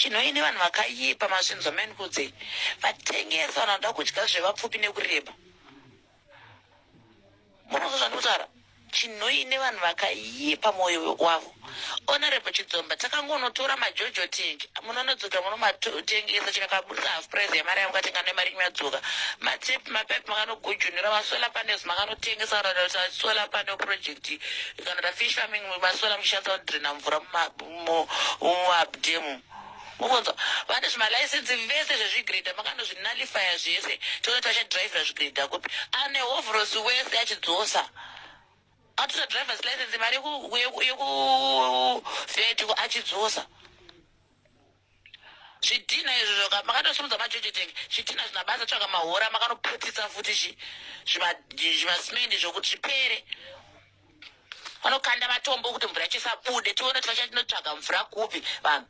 chinoine vanhu vakaipa masvinzo menkudze vatengesa vanhu vanoda kudya zvevapfupi nekureba. Munozva zvandikutaura chinoine vanhu vakaipa mwoyo wavo. Honorable Chidzomba takangonotora majojo tengi munonodzoka munomatengesa chakabudisa half price yemari yamukatenga nemari inyadzoka matepi mapepi makanogujunira masolar panels makanotengesa kana solar panel project kana fish farming masolar muchishandisa kudrina mvura mumabdemu. Mukonzwa vane zvimalicense vese zvezvigredha makanozvinalifaya zvese toona tachadhiraivhira zvigredha kupi ane hovhorosi wese achidzosa atoda drivers license mari yekuvheti achidzosa zvidhina izvo makatosimudza majojo tengi zvidhina zvina basa tsvaga mahora makanoputisa futi zvimasimendi zvokuti zvipere vanokanda matombo kuti mvura chisabude tione kuti vachatinotsvaga mvura kupi vanhu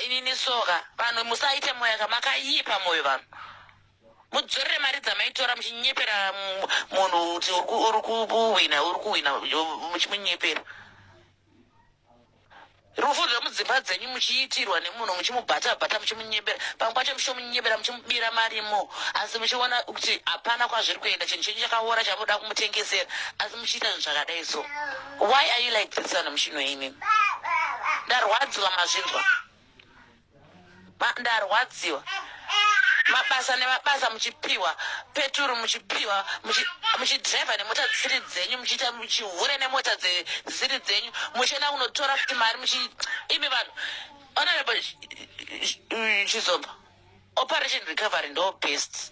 inini soka vanhu musaite mwoyo yakamakayipa mwoyo vanhu mudzorere mari dzamaitora muchinyepera munhu kuti uri kuhwina muchimunyepera rufu rwemudzimba dzenyu muchiitirwa nemunhu muchimubhata muchimunyepera pamwe pacho muchimunyepera muchimubira marimo asi muchiona kuti hapana kwazviri kuenda chinhu chenyu chakaora chamuda kumutengesera asi muchiita zvinhu zvakadai so. Why are you like this vanhu muchinoini? Ndarwadziwa mazvinzwa ndarwadziwa mabasa nemabasa muchipiwa peturu muchipiwa muchidhiraivha nemota dzisiri dzenyu muchiita muchihure nemota dzisiri dzenyu muchienda kunotora kuti mari imi vanhu. Honorable Chizomba, operation recovery ndo best